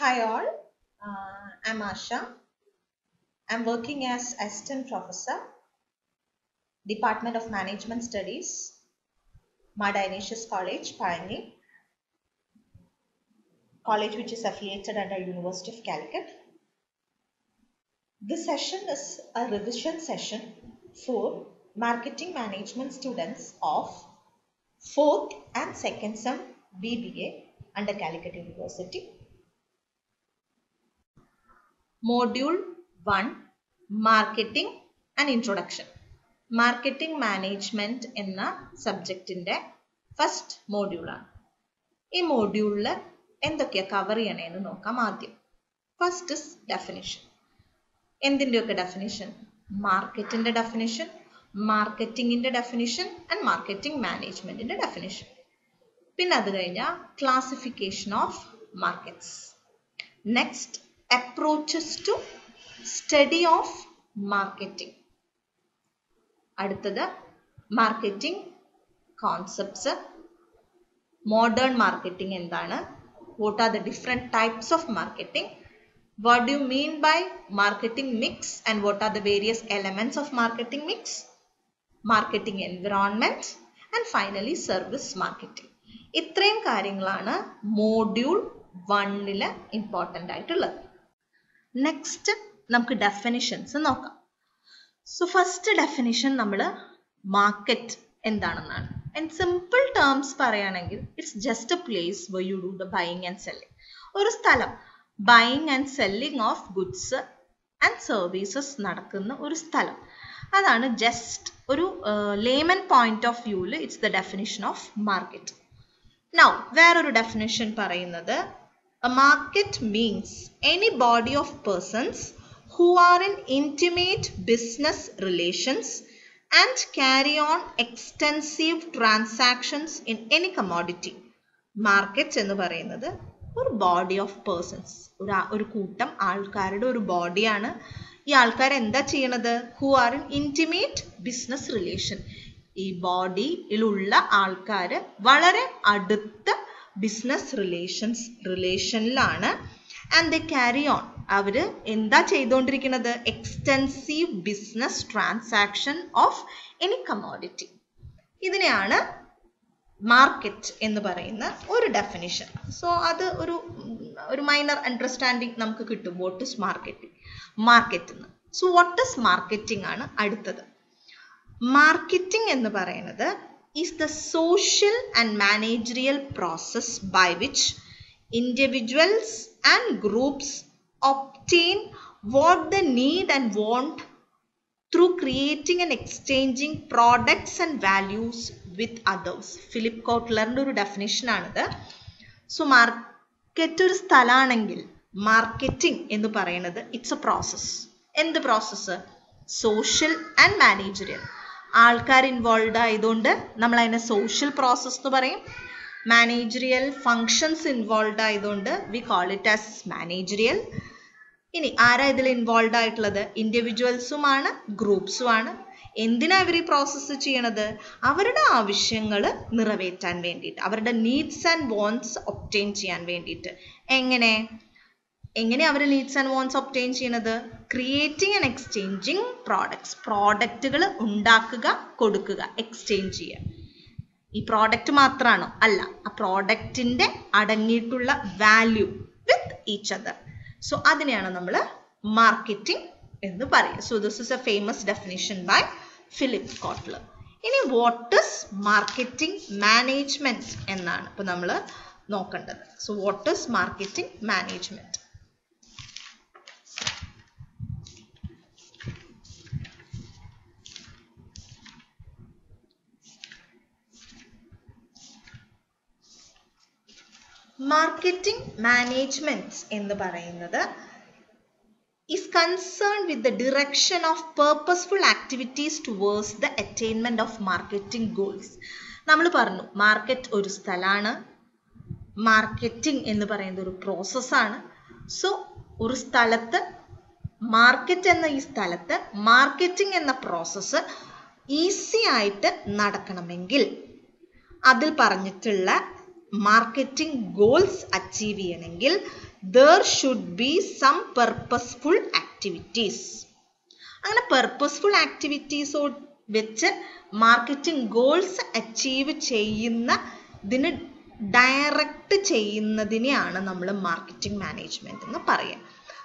Hi all, I'm Asha. I'm working as Assistant Professor, Department of Management Studies, Mad Ignatius College, Pioneer, college which is affiliated under University of Calicut. This session is a revision session for marketing management students of 4th and 2nd sem BBA under Calicut University. Module 1, Marketing and Introduction. Marketing management എന്ന സബ്ജക്റ്റിന്റെ first മോഡ്യൂളാണ്. ഈ മോഡ്യൂളിൽ എന്തൊക്കെയാ cover ചെയ്യണേന്ന് നോക്കാം. ആദ്യം first is definition. എന്തിൻ്റെയൊക്കെ definition? മാർക്കറ്റിന്റെ definition, മാർക്കറ്റിംഗിന്റെ ഡെഫിനിഷൻ ആൻഡ് മാർക്കറ്റിംഗ് മാനേജ്മെന്റിന്റെ ഡെഫിനിഷൻ. പിന്നെ അത് കഴിഞ്ഞാൽ classification of markets. Next approaches to study of marketing. അടുത്തത് മാർക്കറ്റിംഗ് കോൺസെപ്റ്റ്സ്, മോഡേൺ മാർക്കറ്റിംഗ് എന്താണ്, what are the different types of marketing, what do you mean by marketing mix and what are the various elements of marketing mix, marketing environment and finally service marketing. ഇത്രയും കാര്യങ്ങളാണ് module 1 important ആയിട്ടുള്ളത്. Next നമുക്ക് definitions നോക്കാം. So first definition നമ്മൾ market എന്താണെന്നാണ്. And simple terms പറയുകയാണെങ്കിൽ it's just A place were you do the buying and selling. ഒരു സ്ഥലം, buying and selling of goods and services നടക്കുന്ന ഒരു സ്ഥലം. അതാണ് ജസ്റ്റ് ഒരു ലേമൻ പോയിന്റ് ഓഫ് വ്യൂവിൽ it's the definition of market. Now വേറൊരു ഡെഫിനിഷൻ പറയുന്നത് a market means any body of persons who are in intimate business relations and carry on extensive transactions in any commodity. Markets എന്ന് പറയുന്നത് ഒരു body of persons, ഒരു കൂട്ടം ആൾക്കാരുടെ ഒരു ബോഡിയാണ്. ഈ ആൾക്കാർ എന്താ ചെയ്യണത്? Who are in intimate business relation. ഈ ബോഡിയിലുള്ള ആൾക്കാർ വളരെ അടുത്ത ബിസിനസ് റിലേഷനിലാണ്. ആൻഡ് ദേ ക്യാരി ഓൺ, അവര് എന്താ ചെയ്തുകൊണ്ടിരിക്കുന്നത്? Extensive business transaction of any commodity. ഇതിനെയാണ് മാർക്കറ്റ് എന്ന് പറയുന്ന ഒരു ഡെഫിനിഷൻ. സോ അത് ഒരു മൈനർ അണ്ടർസ്റ്റാൻഡിങ് നമുക്ക് കിട്ടും. What is marketing? Market. So what is marketing ആണ് അടുത്തത്. മാർക്കറ്റിംഗ് എന്ന് പറയുന്നത് is the social and managerial process by which individuals and groups obtain what they need and want through creating and exchanging products and values with others. Philip കോട്ട്ലറിന്റെ ഒരു definition ആണിത്. So market ഒരു സ്ഥലമാണെങ്കിൽ marketing എന്ന് പറയുന്നത് it's A process. എന്ത് process? Social and managerial. ആൾക്കാർ involve ആയതുകൊണ്ട് നമ്മൾ അതിനെ സോഷ്യൽ പ്രോസസ് എന്ന് പറയും. മാനേജറിയൽ ഫങ്ഷൻസ് ഇൻവോൾവ് ആയതുകൊണ്ട് we call it as managerial. ഇനി ആരാ ഇതിൽ ഇൻവോൾവ് ആയിട്ടുള്ളത്? ഇൻഡിവിജ്വൽസുമാണ്, ഗ്രൂപ്പ്സുമാണ്. എന്തിനാ ഇവർ ഈ പ്രോസസ്സ് ചെയ്യണത്? അവരുടെ ആവശ്യങ്ങൾ നിറവേറ്റാൻ വേണ്ടിയിട്ട്, അവരുടെ നീഡ്സ് ആൻഡ് വോൺസ് ഒബ്റ്റെയിൻ ചെയ്യാൻ വേണ്ടിയിട്ട്. എങ്ങനെ അവർ നീഡ്സ് ആൻഡ് വോൺസ് ഒബ്റ്റെയിൻ ചെയ്യുന്നത്? Creating and exchanging products. പ്രോഡക്റ്റുകൾ ഉണ്ടാക്കുക, കൊടുക്കുക, എക്സ്ചേഞ്ച് ചെയ്യുക. ഈ പ്രോഡക്റ്റ് മാത്രമാണോ? അല്ല, ആ പ്രോഡക്റ്റിന്റെ അടങ്ങിയിട്ടുള്ള value with each other. So അതിനെയാണ് നമ്മൾ മാർക്കറ്റിംഗ് എന്ന് പറയുക. So this is a famous definition by Philip Kotler. ഇനി വാട്ട് ഇസ് മാർക്കറ്റിംഗ് മാനേജ്മെന്റ് എന്നാണ് ഇപ്പൊ നമ്മൾ നോക്കേണ്ടത്. So what is marketing management? Marketing management എന്ന് പറയുന്നത് is concerned with the direction of purposeful activities towards the attainment of marketing goals. നമ്മൾ പറഞ്ഞു market ഒരു സ്ഥലമാണ്, മാർക്കറ്റിംഗ് എന്ന് പറയുന്നത് ഒരു പ്രോസസ്സാണ്. സോ ഒരു സ്ഥലത്ത്, മാർക്കറ്റ് എന്ന ഈ സ്ഥലത്ത് മാർക്കറ്റിംഗ് എന്ന പ്രോസസ്സ് ഈസി ആയിട്ട് നടക്കണമെങ്കിൽ അതിൽ പറഞ്ഞിട്ടുള്ള മാർക്കറ്റിംഗ് ഗോൾസ് അച്ചീവ് ചെയ്യണമെങ്കിൽ there should be some purposeful activities. അങ്ങനെ purposeful activities വെച്ച് മാർക്കറ്റിംഗ് ഗോൾസ് അച്ചീവ് ചെയ്യുന്നതിന് ഡയറക്റ്റ് ചെയ്യുന്നതിനെയാണ് നമ്മൾ മാർക്കറ്റിംഗ് മാനേജ്മെന്റ് എന്ന് പറയുക.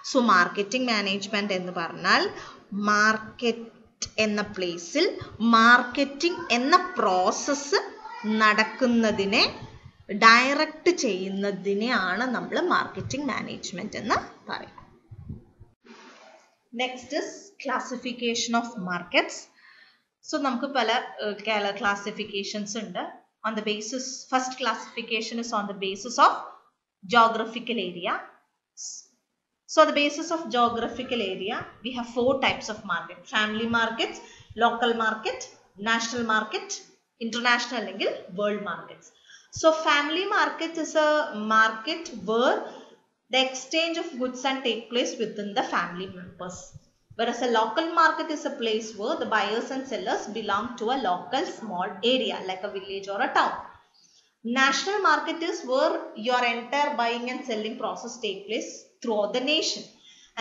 സോ മാർക്കറ്റിംഗ് മാനേജ്മെന്റ് എന്ന് പറഞ്ഞാൽ മാർക്കറ്റ് എന്ന പ്ലേസിൽ മാർക്കറ്റിംഗ് എന്ന പ്രോസസ്സ് നടക്കുന്നതിനെ ഡയറക്റ്റ് ചെയ്യുന്നതിനെയാണ് നമ്മൾ മാർക്കറ്റിംഗ് മാനേജ്മെന്റ് എന്ന് പറയുക. Next is classification of markets. So നമുക്ക് പല ക്ലാസിഫിക്കേഷൻസ് ഉണ്ട്. On the basis, first classification is on the basis of geographical area. So the basis of geographical area, we have 4 types of market: family markets, local market, national market, international and world markets. So family market is a market where the exchange of goods and take place within the family members. Whereas a local market is a place where the buyers and sellers belong to a local small area like a village or a town. National market is where your entire buying and selling process take place throughout the nation.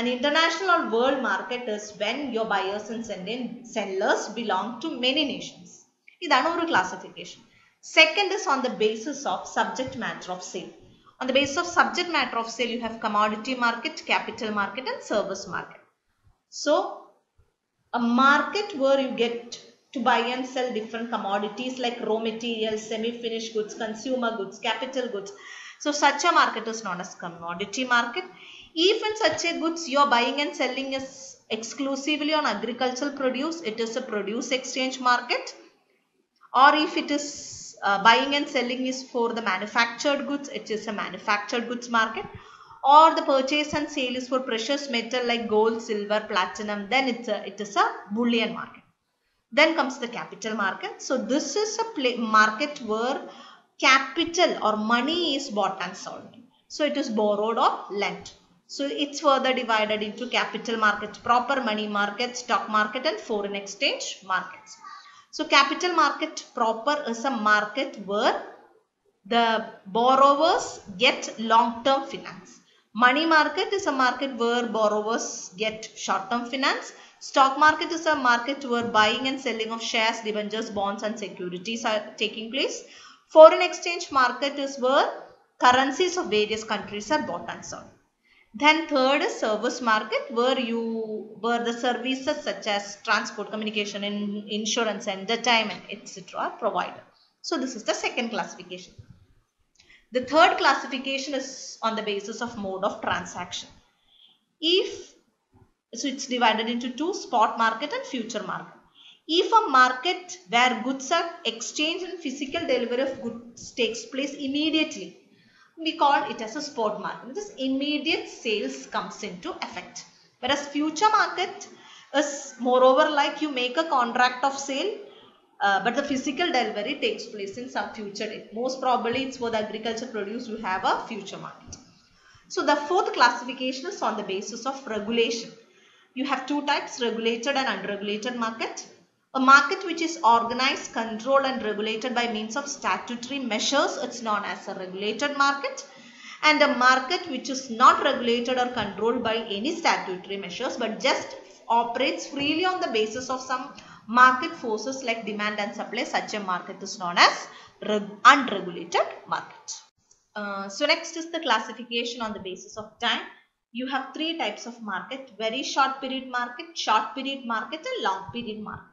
An international or world market is when your buyers and sellers belong to many nations. Idana oru classification. Second is on the basis of subject matter of sale. On the basis of subject matter of sale, you have commodity market, capital market and service market. So a market where you get to buy and sell different commodities like raw materials, semi-finished goods, consumer goods, capital goods. So such a market is known as commodity market. If in such a goods you are buying and selling is exclusively on agricultural produce, it is a produce exchange market. Or if it is buying and selling is for the manufactured goods, it is a manufactured goods market. Or the purchase and sale is for precious metal like gold, silver, platinum, then it is a bullion market. Then comes the capital market. So this is a market where capital or money is bought and sold. So it is borrowed or lent. So it's further divided into capital market, proper money market, stock market and foreign exchange markets. So capital market proper is a market where the borrowers get long-term finance. Money market is a market where borrowers get short-term finance. Stock market is a market where buying and selling of shares, debentures, bonds and securities are taking place. Foreign exchange market is where currencies of various countries are bought and sold. Then third is service market where the services such as transport, communication, insurance, entertainment, etc. are provided. So this is the second classification. The third classification is on the basis of mode of transaction. So it's divided into 2, spot market and future market. If a market where goods are exchanged and physical delivery of goods takes place immediately, we call it as a spot market. This immediate sales comes into effect. Whereas future market is moreover like you make a contract of sale, but the physical delivery takes place in some future date. Most probably it's for the agriculture produce, you have a future market. So the fourth classification is on the basis of regulation. You have 2 types, regulated and unregulated market. A market which is organized, controlled and regulated by means of statutory measures, it's known as a regulated market. And a market which is not regulated or controlled by any statutory measures but just operates freely on the basis of some market forces like demand and supply, such a market is known as unregulated market. So next is the classification on the basis of time. You have 3 types of market: very short period market, short period market and long period market.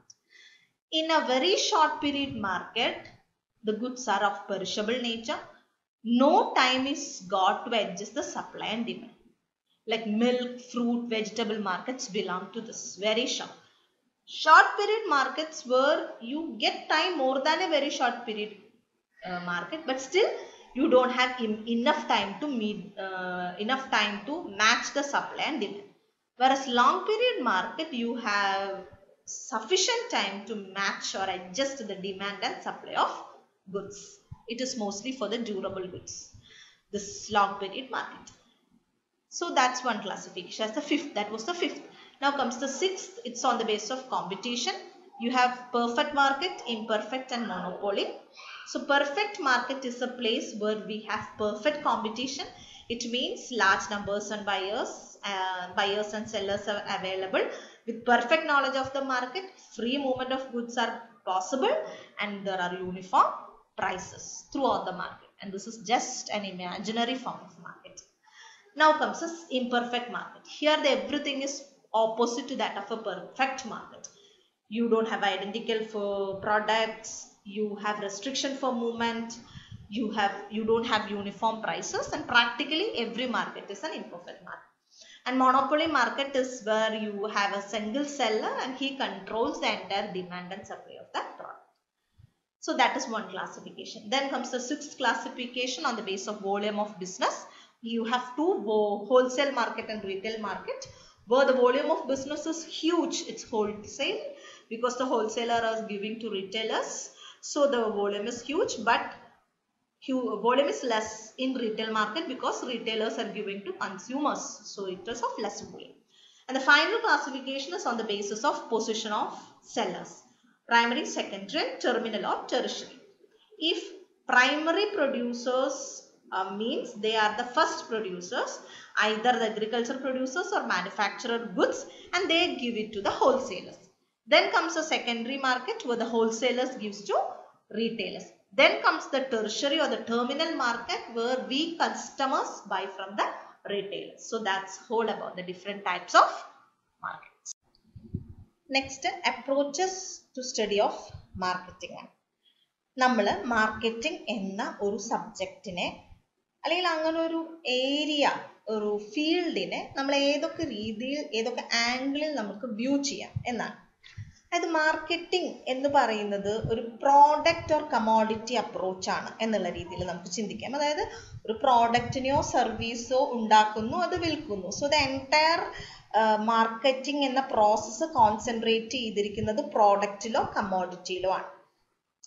In a very short period market, the goods are of perishable nature. No time is got to adjust the supply and demand. Like milk, fruit, vegetable markets belong to this very short. Short period markets where you get time more than a very short period market, but still you don't have enough time to match the supply and demand. Whereas long period market, you have sufficient time to match or adjust the demand and supply of goods. It is mostly for the durable goods, this long period market. So that's one classification. That's the fifth. That was the fifth. Now comes the sixth. It's on the basis of competition. You have perfect market, imperfect and monopoly. So perfect market is a place where we have perfect competition. It means large numbers and buyers and sellers are available with perfect knowledge of the market. Free movement of goods are possible and there are uniform prices throughout the market. And this is just an imaginary form of market. Now comes this imperfect market. Here everything is opposite to that of a perfect market. You don't have identical for products, you have restriction for movement, you don't have uniform prices, and practically every market is an imperfect market. And monopoly market is where you have a single seller and he controls the entire demand and supply of that product. So that is one classification. Then comes the sixth classification on the basis of volume of business. You have two, wholesale market and retail market. Where the volume of business is huge, it's wholesale, because the wholesaler is giving to retailers. So the volume is huge, but volume is less in retail market because retailers are giving to consumers. So it is of less volume. And the final classification is on the basis of position of sellers. Primary, secondary, terminal or tertiary. If primary producers means they are the first producers, either the agriculture producers or manufacturer goods, and they give it to the wholesalers. Then comes the secondary market where the wholesalers gives to retailers. Then comes the tertiary or the terminal market where we customers buy from the retailers. So that's whole about the different types of markets. Next, approaches to study of marketing. നമ്മൾ marketing എന്ന ഒരു സബ്ജക്റ്റിനെ അല്ലെങ്കിൽ അങ്ങനെ ഒരു area, ഒരു ഫീൽഡിനെ നമ്മൾ ഏതൊക്കെ രീതിയിൽ, ഏതൊക്കെ ആംഗിളിൽ നമുക്ക് വ്യൂ ചെയ്യാം എന്നാണ്. അതായത് മാർക്കറ്റിംഗ് എന്ന് പറയുന്നത് ഒരു പ്രോഡക്റ്റ് ഓർ കമോഡിറ്റി അപ്രോച്ചാണ് എന്നുള്ള രീതിയിൽ നമുക്ക് ചിന്തിക്കാം. അതായത് ഒരു പ്രോഡക്റ്റിനെയോ സർവീസോ ഉണ്ടാക്കുന്നു, അത് വിൽക്കുന്നു. സോ ദ എൻറ്റയർ മാർക്കറ്റിംഗ് എന്ന പ്രോസസ്സ് കോൺസെൻട്രേറ്റ് ചെയ്തിരിക്കുന്നത് പ്രോഡക്റ്റിലോ കമോഡിറ്റിയിലോ ആണ്.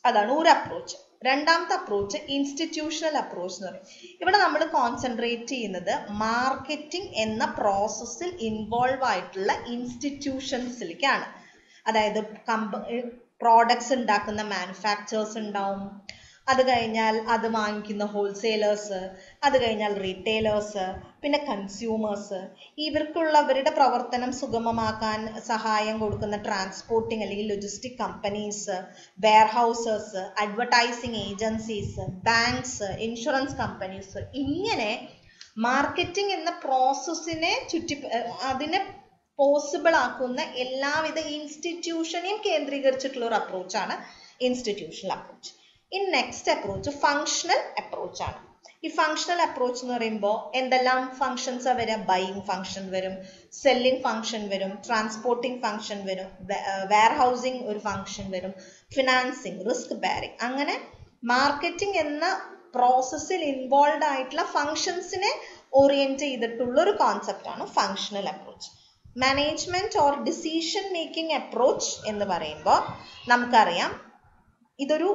അതാണ് ഒരു അപ്രോച്ച്. രണ്ടാമത്തെ അപ്രോച്ച് ഇൻസ്റ്റിറ്റ്യൂഷണൽ അപ്രോച്ച് എന്ന് പറയും. ഇവിടെ നമ്മൾ കോൺസെൻട്രേറ്റ് ചെയ്യുന്നത് മാർക്കറ്റിംഗ് എന്ന പ്രോസസ്സിൽ ഇൻവോൾവ് ആയിട്ടുള്ള ഇൻസ്റ്റിറ്റ്യൂഷൻസിലേക്കാണ്. അതായത് പ്രോഡക്ട്സ് ഉണ്ടാക്കുന്ന മാനുഫാക്ചേഴ്സ് ഉണ്ടാവും, അത് കഴിഞ്ഞാൽ അത് വാങ്ങിക്കുന്ന ഹോൾസെയിലേഴ്സ്, അത് കഴിഞ്ഞാൽ റീറ്റെയിലേഴ്സ്, പിന്നെ കൺസ്യൂമേഴ്സ്. ഇവർക്കുള്ളവരുടെ പ്രവർത്തനം സുഗമമാക്കാൻ സഹായം കൊടുക്കുന്ന ട്രാൻസ്പോർട്ടിംഗ് അല്ലെങ്കിൽ logistic companies, warehousers, advertising agencies, banks, insurance companies. ഇങ്ങനെ മാർക്കറ്റിംഗ് എന്ന പ്രോസസ്സിനെ അതിനെ പോസിബിൾ ആക്കുന്ന എല്ലാവിധ ഇൻസ്റ്റിറ്റ്യൂഷനെയും കേന്ദ്രീകരിച്ചിട്ടുള്ള ഒരു അപ്രോച്ചാണ് ഇൻസ്റ്റിറ്റ്യൂഷണൽ അപ്രോച്ച്. ഇനി നെക്സ്റ്റ് അപ്രോച്ച് ഫങ്ഷണൽ അപ്രോച്ച് ആണ്. ഈ ഫങ്ഷണൽ അപ്രോച്ച് എന്ന് പറയുമ്പോൾ എന്തെല്ലാം ഫങ്ഷൻസാ വരിക? ബൈയിങ് ഫങ്ഷൻ വരും, സെല്ലിംഗ് ഫങ്ഷൻ വരും, ട്രാൻസ്പോർട്ടിംഗ് ഫങ്ഷൻ വരും, വെയർഹൗസിംഗ് ഒരു ഫങ്ഷൻ വരും, ഫിനാൻസിങ്, റിസ്ക് ബെയറിംഗ്. അങ്ങനെ മാർക്കറ്റിംഗ് എന്ന പ്രോസസ്സിൽ ഇൻവോൾവ് ആയിട്ടുള്ള ഫങ്ഷൻസിനെ ഓറിയന്റ് ചെയ്തിട്ടുള്ള ഒരു കോൺസെപ്റ്റ് ആണ് functional approach. Management or decision making approach എന്ന് പറയുമ്പോൾ നമുക്കറിയാം ഇതൊരു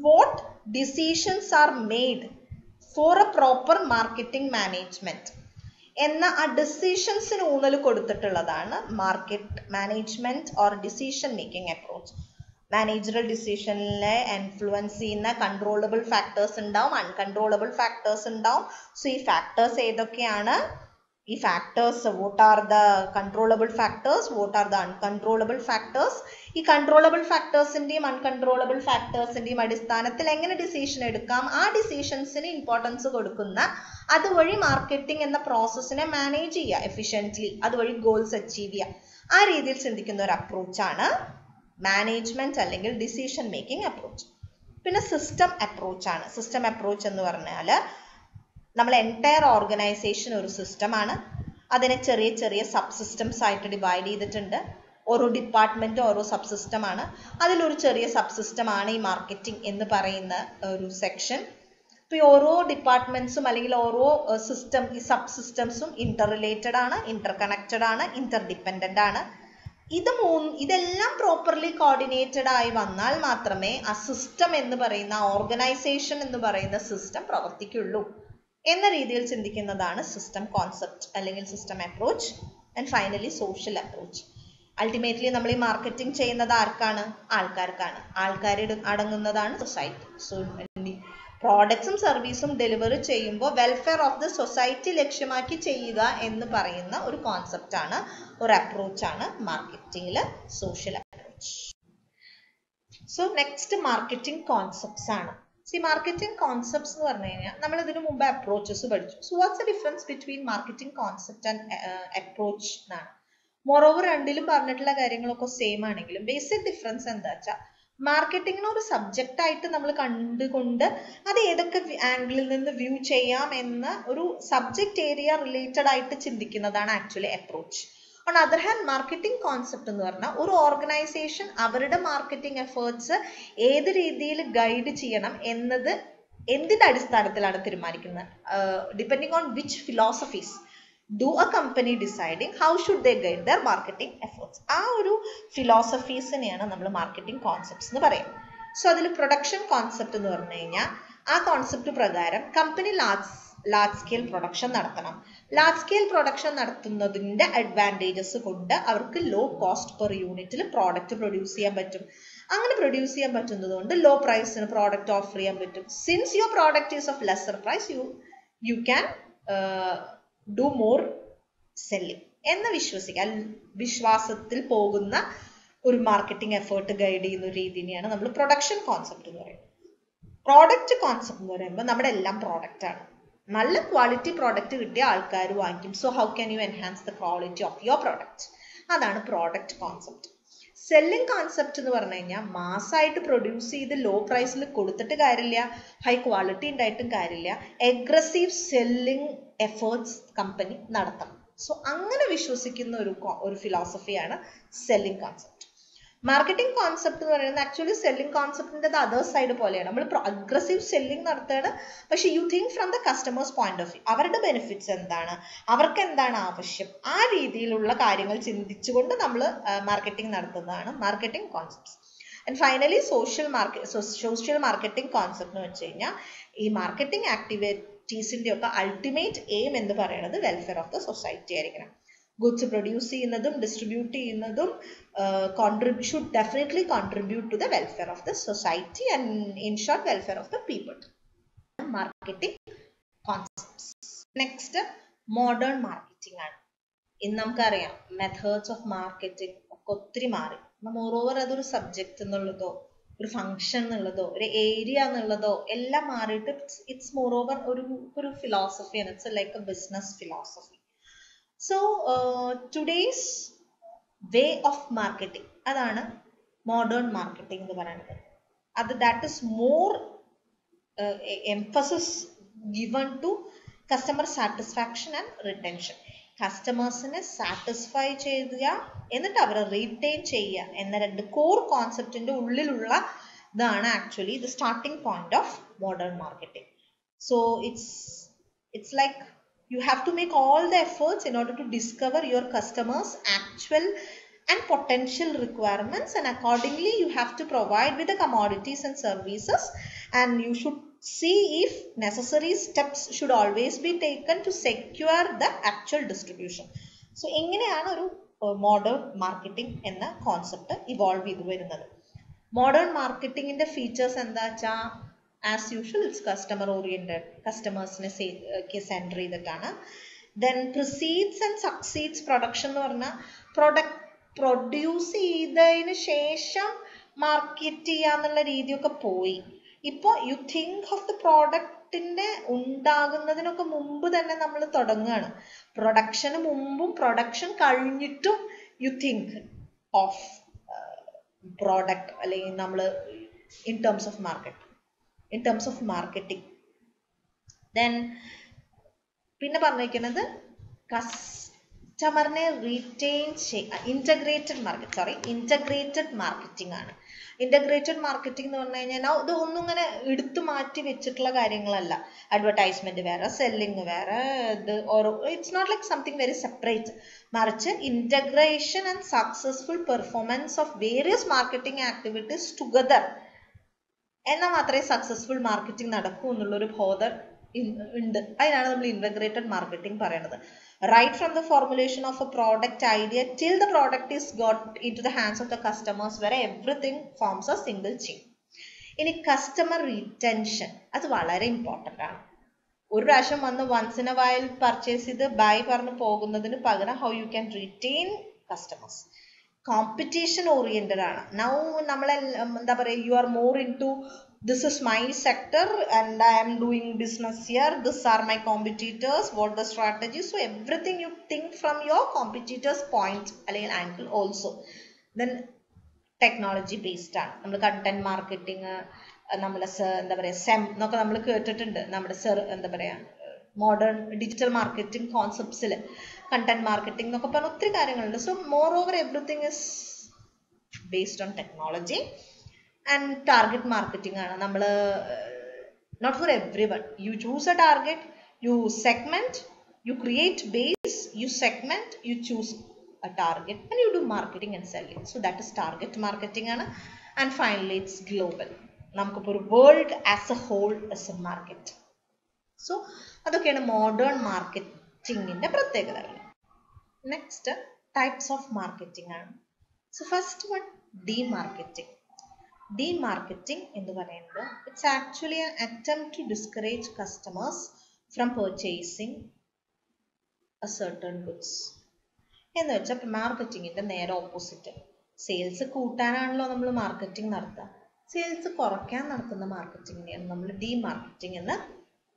what decisions are made for a proper marketing management എന്ന ആ ഡിസിഷൻസിന് ഊന്നൽ കൊടുത്തിട്ടുള്ളതാണ് market management or decision making approach. Managerial ഡിസിഷനിലെ ഇൻഫ്ലുവൻസ് ചെയ്യുന്ന കൺട്രോളബിൾ ഫാക്ടേഴ്സ് ഉണ്ടാവും, അൺകൺട്രോളബിൾ ഫാക്ടേഴ്സ് ഉണ്ടാവും. സോ ഈ ഫാക്ടേഴ്സ് ഏതൊക്കെയാണ്? ഈ factors, what are the controllable factors, what are the uncontrollable factors? ഈ കൺട്രോളബിൾ ഫാക്ടേഴ്സിന്റെയും അൺകൺട്രോളബിൾ ഫാക്ടേഴ്സിന്റെയും അടിസ്ഥാനത്തിൽ എങ്ങനെ ഡിസിഷൻ എടുക്കാം, ആ ഡിസിഷൻസിന് ഇമ്പോർട്ടൻസ് കൊടുക്കുന്ന, അതുവഴി മാർക്കറ്റിംഗ് എന്ന പ്രോസസ്സിനെ മാനേജ് ചെയ്യുക എഫിഷ്യൻ്റ്ലി, അതുവഴി ഗോൾസ് അച്ചീവ് ചെയ്യുക. ആ രീതിയിൽ ചിന്തിക്കുന്ന ഒരു അപ്രോച്ചാണ് മാനേജ്മെന്റ് അല്ലെങ്കിൽ ഡിസിഷൻ മേക്കിംഗ് അപ്രോച്ച്. പിന്നെ സിസ്റ്റം അപ്രോച്ച് ആണ്. സിസ്റ്റം അപ്രോച്ച് എന്ന് പറഞ്ഞാൽ നമ്മൾ എൻറ്റയർ ഓർഗനൈസേഷൻ ഒരു സിസ്റ്റമാണ്. അതിനെ ചെറിയ ചെറിയ സബ് സിസ്റ്റംസ് ആയിട്ട് ഡിവൈഡ് ചെയ്തിട്ടുണ്ട്. ഓരോ ഡിപ്പാർട്ട്മെൻറ്റും ഓരോ സബ് സിസ്റ്റമാണ്. അതിലൊരു ചെറിയ സബ് സിസ്റ്റമാണ് ഈ മാർക്കറ്റിംഗ് എന്ന് പറയുന്ന ഒരു സെക്ഷൻ. ഇപ്പോൾ ഈ ഓരോ ഡിപ്പാർട്ട്മെൻറ്റ്സും അല്ലെങ്കിൽ ഓരോ സിസ്റ്റം, ഈ സബ് സിസ്റ്റംസും ഇന്റർ റിലേറ്റഡ് ആണ്, ഇന്റർ കണക്റ്റഡ് ആണ്, ഇന്റർ ഡിപ്പെൻഡൻ്റ് ആണ്. ഇതെല്ലാം പ്രോപ്പർലി കോർഡിനേറ്റഡ് ആയി വന്നാൽ മാത്രമേ ആ സിസ്റ്റം എന്ന് പറയുന്ന, ഓർഗനൈസേഷൻ എന്ന് പറയുന്ന സിസ്റ്റം പ്രവർത്തിക്കുള്ളൂ എന്ന രീതിയിൽ ചിന്തിക്കുന്നതാണ് സിസ്റ്റം കോൺസെപ്റ്റ് അല്ലെങ്കിൽ system approach. And finally social approach. Ultimately നമ്മൾ ഈ മാർക്കറ്റിംഗ് ചെയ്യുന്നത് ആർക്കാണ്? ആൾക്കാർക്കാണ്. ആൾക്കാർ അടങ്ങുന്നതാണ് സൊസൈറ്റി. സോ പ്രോഡക്ട്സും സർവീസും ഡെലിവറി ചെയ്യുമ്പോൾ വെൽഫെയർ ഓഫ് ദ സൊസൈറ്റി ലക്ഷ്യമാക്കി ചെയ്യുക എന്ന് പറയുന്ന ഒരു കോൺസെപ്റ്റ് ആണ്, ഒരു അപ്രോച്ചാണ് മാർക്കറ്റിംഗിൽ social approach. So next marketing concepts ആണ്. മാർക്കറ്റിംഗ് കോൺസെപ്റ്റ്സ് എന്ന് പറഞ്ഞു കഴിഞ്ഞാൽ നമ്മൾ ഇതിനു മുമ്പ് അപ്രോച്ചസ് പഠിച്ചു. So what's the difference between marketing concept and approach എന്നാണ്. മോറോവർ രണ്ടിലും പറഞ്ഞിട്ടുള്ള കാര്യങ്ങളൊക്കെ സെയിം ആണെങ്കിലും ബേസിക് ഡിഫറൻസ് എന്താ വെച്ചാൽ മാർക്കറ്റിംഗിന് ഒരു സബ്ജക്റ്റ് ആയിട്ട് നമ്മൾ കണ്ടുകൊണ്ട് അത് ഏതൊക്കെ ആംഗിളിൽ നിന്ന് വ്യൂ ചെയ്യാം എന്ന ഒരു സബ്ജക്റ്റ് ഏരിയ റിലേറ്റഡ് ആയിട്ട് ചിന്തിക്കുന്നതാണ് actually approach. On other hand marketing concept എന്ന് പറഞ്ഞാൽ ഒരു ഓർഗനൈസേഷൻ അവരുടെ മാർക്കറ്റിംഗ് എഫേർട്സ് ഏത് രീതിയിൽ ഗൈഡ് ചെയ്യണം എന്നത് എന്തിന്റെ അടിസ്ഥാനത്തിലാണ് തീരുമാനിക്കുന്നത്? Depending on which philosophies do a company deciding how should they guide their marketing efforts. ആ ഒരു ഫിലോസഫീസിനെയാണ് നമ്മൾ മാർക്കറ്റിംഗ് കോൺസെപ്റ്റ്സ് എന്ന് പറയുന്നത്. സോ അതിൽ പ്രൊഡക്ഷൻ കോൺസെപ്റ്റ് എന്ന് പറഞ്ഞു കഴിഞ്ഞാൽ ആ കോൺസെപ്റ്റ് പ്രകാരം കമ്പനി ലാർജ് സ്കെയിൽ പ്രൊഡക്ഷൻ നടത്തണം. ലാർജ് സ്കെയിൽ പ്രൊഡക്ഷൻ നടത്തുന്നതിന്റെ അഡ്വാൻറ്റേജസ് കൊണ്ട് അവർക്ക് ലോ കോസ്റ്റ് പെർ യൂണിറ്റിൽ പ്രോഡക്റ്റ് പ്രൊഡ്യൂസ് ചെയ്യാൻ പറ്റും. അങ്ങനെ പ്രൊഡ്യൂസ് ചെയ്യാൻ പറ്റുന്നത് കൊണ്ട് ലോ പ്രൈസിന് പ്രോഡക്റ്റ് ഓഫർ ചെയ്യാൻ പറ്റും. Since your product is of lesser price you can do more selling എന്ന് വിശ്വാസത്തിൽ പോകുന്ന ഒരു മാർക്കറ്റിംഗ് എഫേർട്ട് ഗൈഡ് ചെയ്യുന്ന ഒരു രീതിയാണ് നമ്മൾ പ്രൊഡക്ഷൻ കോൺസെപ്റ്റ് എന്ന് പറയുന്നത്. പ്രോഡക്റ്റ് കോൺസെപ്റ്റ് എന്ന് പറയുമ്പോൾ നമ്മുടെ എല്ലാം പ്രോഡക്റ്റ് ആണ്. നല്ല ക്വാളിറ്റി പ്രോഡക്റ്റ് കിട്ടിയ ആൾക്കാർ വാങ്ങിക്കും. So how can you enhance the quality of your product? അതാണ് പ്രോഡക്റ്റ് കോൺസെപ്റ്റ്. സെല്ലിംഗ് കോൺസെപ്റ്റ് എന്ന് പറഞ്ഞു കഴിഞ്ഞാൽ മാസമായിട്ട് പ്രൊഡ്യൂസ് ചെയ്ത് ലോ പ്രൈസിൽ കൊടുത്തിട്ട് കാര്യമില്ല, ഹൈ ക്വാളിറ്റി ഉണ്ടായിട്ടും കാര്യമില്ല, അഗ്രസീവ് സെല്ലിംഗ് എഫേർട്സ് കമ്പനി നടത്തണം. സോ അങ്ങനെ വിശ്വസിക്കുന്ന ഒരു ഫിലോസഫിയാണ് സെല്ലിംഗ് കോൺസെപ്റ്റ്. മാർക്കറ്റിംഗ് കോൺസെപ്റ്റ് എന്ന് പറയുന്നത് ആക്ച്വലി സെല്ലിംഗ് കോൺസെപ്റ്റിന്റെ അതർ സൈഡ് പോലെയാണ്. നമ്മൾ അഗ്രസീവ് സെല്ലിംഗ് നടത്തുകയാണ്, പക്ഷെ you think from the customers point of view, അവരുടെ ബെനിഫിറ്റ്സ് എന്താണ്, അവർക്ക് എന്താണ് ആവശ്യം, ആ രീതിയിലുള്ള കാര്യങ്ങൾ ചിന്തിച്ചുകൊണ്ട് നമ്മൾ മാർക്കറ്റിംഗ് നടത്തുന്നതാണ് marketing concepts. And finally social marketing concept എന്ന് വെച്ച് കഴിഞ്ഞാൽ ഈ മാർക്കറ്റിംഗ് ആക്ടിവിറ്റീസിന്റെ ഒക്കെ അൾട്ടിമേറ്റ് എയിം എന്ന് പറയുന്നത് വെൽഫെയർ ഓഫ് ദ സൊസൈറ്റി ആയിരിക്കണം. ഗുഡ്സ് പ്രൊഡ്യൂസ് ചെയ്യുന്നതും ഡിസ്ട്രിബ്യൂട്ട് ചെയ്യുന്നതും should definitely contribute to the welfare of the society and in short welfare of the people. Marketing concepts. Next, modern marketing ആണ്. ഇന്ന് നമുക്കറിയാം methods of marketing ഒക്കെ ഒത്തിരി മാറി. Moreover അതൊരു സബ്ജക്റ്റ് എന്നുള്ളതോ ഒരു ഫംഗ്ഷൻ എന്നുള്ളതോ ഒരു ഏരിയ എന്നുള്ളതോ എല്ലാം മാറിയിട്ട് ഇറ്റ്സ് മോറോവർ ഒരു ഫിലോസഫിയാണ്. It's like a business philosophy. So today's way of marketing അതാണ് മോഡേൺ മാർക്കറ്റിംഗ് എന്ന് പറയുന്നത്. that is more emphasis given to customer satisfaction and retention. കസ്റ്റമേഴ്സിനെ സാറ്റിസ്ഫൈ ചെയ്യുക എന്നിട്ട് അവരെ റീറ്റെയിൻ ചെയ്യുക എന്ന രണ്ട് കോർ കോൺസെപ്റ്റിന്റെ ഉള്ളിലുള്ള ഇതാണ് actually the starting point of modern marketing. So it's like you have to make all the efforts in order to discover your customers' actual and potential requirements, and accordingly you have to provide with the commodities and services, and you should see if necessary steps should always be taken to secure the actual distribution. So എങ്ങനെയാണ് ഒരു modern marketing എന്ന concept evolve ചെയ്തു വരുന്നത്? Modern മാർക്കറ്റിംഗിന്റെ features എന്താ വെച്ചാൽ as usual it's customer oriented, കസ്റ്റമേഴ്സിനെ centre ചെയ്തിട്ടാണ്. Then precedes and succeeds production എന്ന് പറഞ്ഞാൽ പ്രൊഡക്റ്റ് പ്രൊഡ്യൂസ് ചെയ്തതിന് ശേഷം മാർക്കറ്റ് ചെയ്യാന്നുള്ള രീതിയൊക്കെ പോയി. ഇപ്പോൾ യു തിങ്ക് ഓഫ് ദ പ്രോഡക്റ്റിന്റെ ഉണ്ടാകുന്നതിനൊക്കെ മുമ്പ് തന്നെ നമ്മൾ തുടങ്ങുകയാണ്. പ്രൊഡക്ഷന് മുമ്പും പ്രൊഡക്ഷൻ കഴിഞ്ഞിട്ടും യു തിങ്ക് ഓഫ് പ്രോഡക്റ്റ് അല്ലെങ്കിൽ നമ്മൾ in terms of marketing. Then പിന്നെ പറഞ്ഞിരിക്കുന്നത് കസ്റ്റമറിനെ റീറ്റെയിൻ ഇൻറ്റഗ്രേറ്റഡ് മാർക്കറ്റിംഗ് ആണ്. ഇൻറ്റഗ്രേറ്റഡ് മാർക്കറ്റിംഗ് എന്ന് പറഞ്ഞു കഴിഞ്ഞാൽ ഇത് ഒന്നും ഇങ്ങനെ എടുത്തു മാറ്റി വെച്ചിട്ടുള്ള കാര്യങ്ങളല്ല. അഡ്വർടൈസ്മെന്റ് വേറെ, സെല്ലിംഗ് വേറെ, it's not like something very separate. മറിച്ച് integration and successful performance of various marketing activities together എന്നാൽ മാത്രമേ സക്സസ്ഫുൾ മാർക്കറ്റിംഗ് നടക്കൂ എന്നുള്ളൊരു ബോധം ഉണ്ട്. അതിനാണ് നമ്മൾ ഇന്റഗ്രേറ്റഡ് മാർക്കറ്റിംഗ് പറയുന്നത്. Right from the formulation of a product idea till the product is got into the hands of the customers, where everything forms a single chain. ഇനി കസ്റ്റമർ റിറ്റൻഷൻ, അത് വളരെ ഇമ്പോർട്ടൻ്റ് ആണ്. ഒരു പ്രാവശ്യം വന്ന് once in a while purchase ചെയ്ത് bye പറഞ്ഞ് പോകുന്നതിന് പകരം how you can retain customers. Competition oriented ആണ്. നൗ നമ്മളെ എന്താ പറയുക, you are more in to this is my sector and I am doing business here, these are my competitors, what the strategy. So everything you think from your competitors point അല്ലെങ്കിൽ angle also. Then technology based ആണ്. നമ്മൾ content marketing, നമ്മൾ എന്താ പറയുക sem എന്നൊക്കെ നമ്മൾ കേട്ടിട്ടുണ്ട്. നമ്മുടെ എന്താ പറയുക മോഡേൺ ഡിജിറ്റൽ മാർക്കറ്റിംഗ് കോൺസെപ്റ്റ്സിൽ കണ്ടന്റ് മാർക്കറ്റിംഗ് എന്നൊക്കെ പറഞ്ഞ ഒത്തിരി കാര്യങ്ങളുണ്ട്. So more over everything is based on technology. And target marketing ആണ്. നമ്മൾ not for everyone, you choose a target, you segment, you create base, you segment, you choose a target and you do marketing and selling. So that is target marketing ആണ്. And finally it's global. നമുക്കിപ്പോൾ ഒരു world as a whole as a market. So അതൊക്കെയാണ് modern മാർക്കറ്റിംഗിന്റെ പ്രത്യേകതകൾ. Next types of marketing ആണ്. So first one demarketing. Demarketing എന്ന് പറയുന്നത് it's actually an attempt to discourage customers from purchasing a certain goods. എന്ന് വെച്ചാൽ മാർക്കറ്റിങ്ങിന്റെ നേരെ ഓപ്പോസിറ്റ്. സെയിൽസ് കൂട്ടാനാണല്ലോ നമ്മൾ മാർക്കറ്റിംഗ് നടത്തുക. സെയിൽസ് കുറയ്ക്കാൻ നടത്തുന്ന മാർക്കറ്റിങ്ങിനെയാണ് നമ്മൾ ഡീമാർക്കറ്റിംഗ് എന്ന്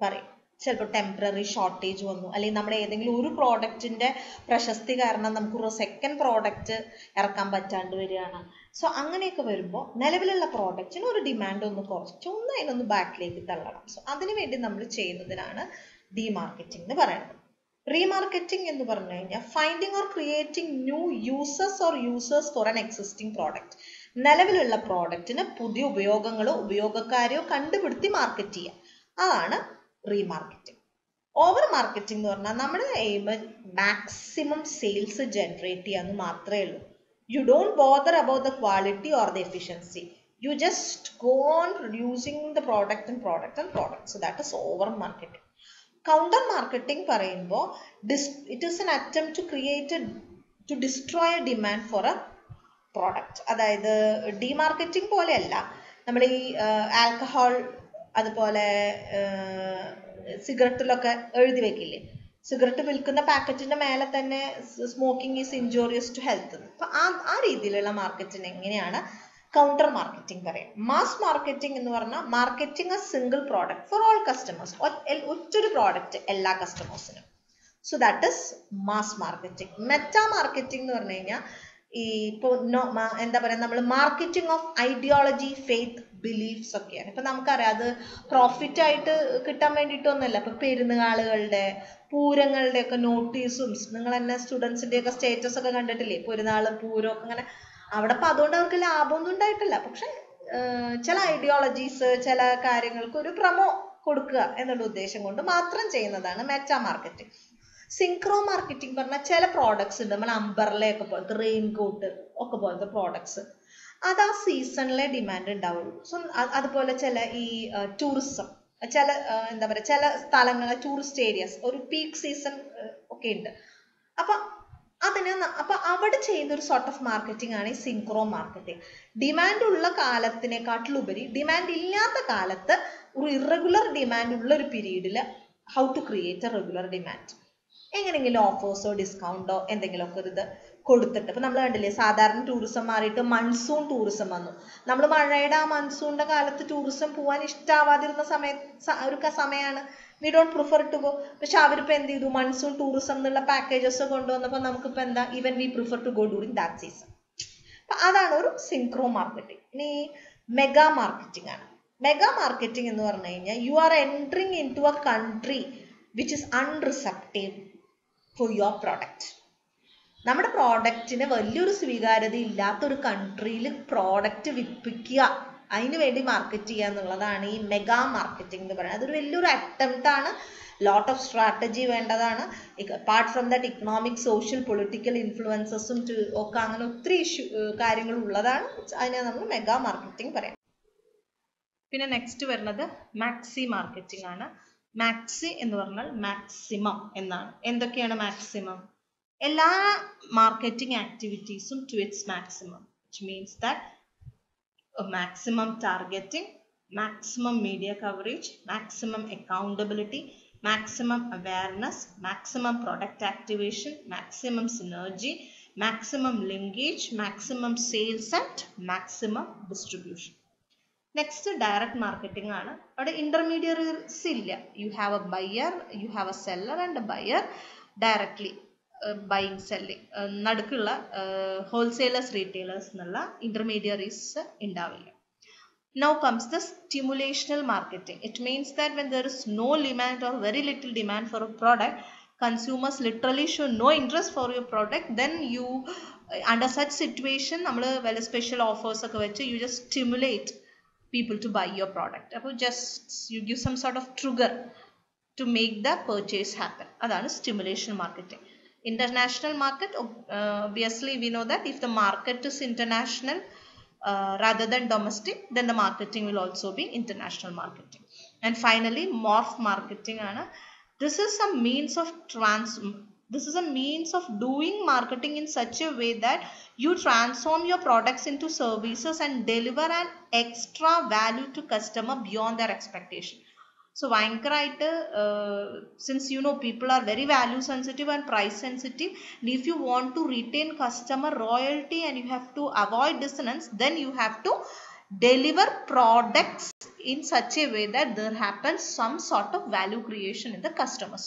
പറയും. ചിലപ്പോൾ ടെമ്പററി ഷോർട്ടേജ് വന്നു, അല്ലെങ്കിൽ നമ്മുടെ ഏതെങ്കിലും ഒരു പ്രോഡക്റ്റിന്റെ പ്രശസ്തി കാരണം നമുക്കൊരു സെക്കൻഡ് പ്രോഡക്റ്റ് ഇറക്കാൻ പറ്റാണ്ട് വരികയാണ്. സോ അങ്ങനെയൊക്കെ വരുമ്പോൾ നിലവിലുള്ള പ്രോഡക്റ്റിന് ഒരു ഡിമാൻഡ് ഒന്ന് കുറച്ച് അതിനൊന്ന് ബാക്കിലേക്ക് തള്ളണം. സോ അതിനുവേണ്ടി നമ്മൾ ചെയ്യുന്നതിനാണ് ഡീമാർക്കറ്റിംഗ് എന്ന് പറയുന്നത്. റീമാർക്കറ്റിംഗ് എന്ന് പറഞ്ഞു കഴിഞ്ഞാൽ finding or creating new users for an existing product. നിലവിലുള്ള പ്രോഡക്റ്റിന് പുതിയ ഉപയോഗക്കാരെയോ കണ്ടുപിടുത്തി മാർക്കറ്റ് ചെയ്യുക, അതാണ് റീമാർക്കറ്റിംഗ്. ഓവർ മാർക്കറ്റിംഗ് എന്ന് പറഞ്ഞാൽ നമ്മുടെ എയിം മാക്സിമം സെയിൽസ് ജനറേറ്റ് ചെയ്യാന്ന് മാത്രമേ ഉള്ളൂ. You don't bother about the quality or the efficiency, you just go on producing the product. So that is over marketing. Counter marketing പറയുമ്പോൾ it is an attempt to destroy a demand for a product. അതായത് demarketing പോലെയല്ല. നമ്മൾ ഈ alcohol അതുപോലെ സിഗരറ്റിലൊക്കെ എഴുതി വെക്കില്ലേ, cigarette വിൽക്കുന്ന പാക്കറ്റിന്റെ മേലെ തന്നെ smoking is injurious to health. അപ്പൊ ആ രീതിയിലുള്ള മാർക്കറ്റിന് എങ്ങനെയാണ് കൗണ്ടർ മാർക്കറ്റിംഗ് പറയാം. മാസ് മാർക്കറ്റിംഗ് എന്ന് പറഞ്ഞാൽ marketing a single product for all customers. ഒറ്റൊരു പ്രോഡക്റ്റ് എല്ലാ കസ്റ്റമേഴ്സിനും. So that is mass marketing. Meta marketing എന്ന് പറഞ്ഞു കഴിഞ്ഞാൽ ഈ ഇപ്പോൾ എന്താ പറയുക, നമ്മൾ marketing of ideology, faith, beliefs ഒക്കെയാണ്. ഇപ്പൊ നമുക്കറിയാം അത് പ്രോഫിറ്റ് ആയിട്ട് കിട്ടാൻ വേണ്ടിയിട്ടൊന്നുമല്ല. ഇപ്പൊ പെരുന്നാളുകളുടെ പൂരങ്ങളുടെ ഒക്കെ നോട്ടീസും നിങ്ങൾ തന്നെ സ്റ്റുഡൻസിന്റെ ഒക്കെ സ്റ്റേറ്റസ് ഒക്കെ കണ്ടിട്ടില്ലേ, പെരുന്നാളും പൂരം ഒക്കെ അങ്ങനെ. അവിടെ ഇപ്പൊ അതുകൊണ്ട് അവർക്ക് ലാഭമൊന്നും ഉണ്ടായിട്ടില്ല. പക്ഷെ ചില ഐഡിയോളജീസ്, ചില കാര്യങ്ങൾക്ക് ഒരു പ്രമോ കൊടുക്കുക എന്നുള്ള ഉദ്ദേശം കൊണ്ട് മാത്രം ചെയ്യുന്നതാണ് മെറ്റാ മാർക്കറ്റിംഗ്. സിൻക്രോ മാർക്കറ്റിംഗ് പറഞ്ഞാൽ ചില പ്രോഡക്ട്സ് ഉണ്ട്, നമ്മൾ അംബർലയൊക്കെ പോലത്തെ, റെയിൻ കോട്ട് ഒക്കെ പോലത്തെ പ്രോഡക്ട്സ്, അത് ആ സീസണിലെ ഡിമാൻഡ് ഉണ്ടാവുള്ളൂ. സോ അതുപോലെ ചില ഈ ടൂറിസം, ചില എന്താ പറയുക, ചില സ്ഥലങ്ങൾ ടൂറിസ്റ്റ് ഏരിയാസ് ഒരു പീക്ക് സീസൺ ഒക്കെ ഉണ്ട്. അപ്പൊ അവിടെ ചെയ്യുന്ന ഒരു സോർട്ട് ഓഫ് മാർക്കറ്റിംഗ് ആണ് ഈ സിൻക്രോ മാർക്കറ്റിംഗ്. ഡിമാൻഡ് ഉള്ള കാലത്തിനെക്കാട്ടിലുപരി ഡിമാൻഡ് ഇല്ലാത്ത കാലത്ത് ഒരു ഇറഗുലർ ഡിമാൻഡ് ഉള്ള ഒരു പീരീഡിൽ how to create a regular demand. എങ്ങനെയെങ്കിലും ഓഫേഴ്സോ ഡിസ്കൗണ്ടോ എന്തെങ്കിലുമൊക്കെ ഒരു ഇത് കൊടുത്തിട്ട്. ഇപ്പൊ നമ്മൾ കണ്ടില്ലേ, സാധാരണ ടൂറിസം മാറിയിട്ട് മൺസൂൺ ടൂറിസം വന്നു. നമ്മൾ മഴയുടെ ആ മൺസൂണിന്റെ കാലത്ത് ടൂറിസം പോകാൻ ഇഷ്ടാവാതിരുന്ന സമയമാണ്. We don't prefer to go. പക്ഷെ അവരിപ്പോ എന്ത് ചെയ്തു, മൺസൂൺ ടൂറിസം എന്നുള്ള പാക്കേജസ് കൊണ്ടുവന്നപ്പോൾ നമുക്കിപ്പോ എന്താ, even we prefer to go during that season. അപ്പൊ അതാണ് ഒരു സിൻക്രോ മാർക്കറ്റിംഗ്. ഇനി മെഗാ മാർക്കറ്റിംഗ് ആണ്. മെഗാ മാർക്കറ്റിംഗ് എന്ന് പറഞ്ഞു കഴിഞ്ഞാൽ you are entering in to a country which is unreceptive for your product. നമ്മുടെ പ്രോഡക്റ്റിന് വലിയൊരു സ്വീകാര്യത ഇല്ലാത്തൊരു കൺട്രിയിൽ പ്രോഡക്റ്റ് വിൽപ്പിക്കുക, അതിനു വേണ്ടി മാർക്കറ്റ് ചെയ്യുക എന്നുള്ളതാണ് ഈ മെഗാ മാർക്കറ്റിംഗ് എന്ന് പറയുന്നത്. അതൊരു വലിയൊരു അറ്റംപ്റ്റ് ആണ്. ലോട്ട് ഓഫ് സ്ട്രാറ്റജി വേണ്ടതാണ്. Apart from that economic, social, political ഇൻഫ്ലുവൻസസും ഒക്കെ അങ്ങനെ ഒത്തിരി കാര്യങ്ങൾ ഉള്ളതാണ്. അതിനെ നമ്മൾ മെഗാ മാർക്കറ്റിംഗ് പറയാം. പിന്നെ നെക്സ്റ്റ് വരുന്നത് മാക്സി മാർക്കറ്റിംഗ് ആണ്. മാക്സി എന്ന് പറഞ്ഞാൽ മാക്സിമം എന്നാണ്. എന്തൊക്കെയാണ് മാക്സിമം? എല്ലാ മാർക്കറ്റിംഗ് ആക്ടിവിറ്റീസും to it's maximum, which means that maximum targeting, maximum media coverage, maximum accountability, maximum awareness, maximum product activation, maximum synergy, maximum linkage, maximum sales and maximum distribution. Next, direct marketing ആണ്. അവിടെ intermediaries ഇല്ല. You have a buyer, you have a seller and a buyer directly buying, selling. നടുക്കുള്ള wholesalers, retailers എന്നുള്ള intermediaries ഉണ്ടാവില്ല. Now comes the stimulational marketing. It means that when there is no demand or very little demand for a product, consumers literally show no interest for your product, then you, under such situation, നമ്മൾ വല്ല special offers ഒക്കെ വെച്ച് you just stimulate people to buy your product. അപ്പോൾ just you give some sort of trigger to make the purchase happen. അതാണ് stimulation marketing. International market, obviously we know that if the market is international rather than domestic, then the marketing will also be international marketing. And finally, morph marketing ആണ്. This is a means of doing marketing in such a way that you transform your products into services and deliver an extra value to customer beyond their expectation. So ഭയങ്കരമായിട്ട്, since you know people are very value sensitive and price sensitive, and if you want to retain customer loyalty and you have to avoid dissonance, then you have to deliver products in such a way that there happens some sort of value creation in the customers.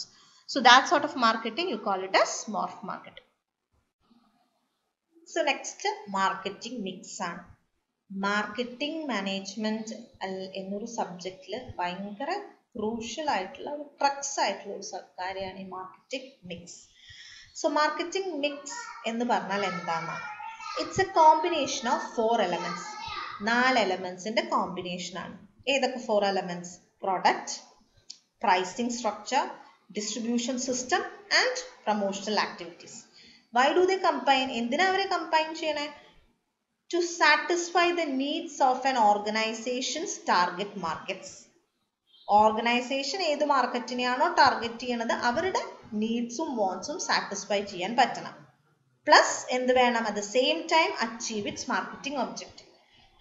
So that sort of marketing, you call it as morph marketing. So next, marketing mix ആണ്. Marketing management എന്നൊരു സബ്ജക്റ്റിൽ ഭയങ്കര crucial ആയിട്ടുള്ള ഒരു crux ആയിട്ടുള്ള ഒരു കാര്യമാണ് ഈ marketing mix. So marketing mix എന്ന് പറഞ്ഞാൽ എന്താണ്? It's a combination of 4 elements. 4 എലമെന്റ്സിന്റെ കോമ്പിനേഷൻ ആണ്. ഏതൊക്കെ 4 elements? Product, pricing structure, distribution system and promotional activities. Why do they combine? എന്തിനാ അവരെ കമ്പൈൻ ചെയ്യണേ? To satisfy the needs of an organization's target markets. Organisation ഏത് മാർക്കറ്റിനെയാണോ ടാർഗറ്റ് ചെയ്യണത് അവരുടെ നീഡ്സും വാണ്ട്സും satisfy ചെയ്യാൻ പറ്റണം. പ്ലസ് എന്ത് വേണം? At the same time achieve it's marketing objective.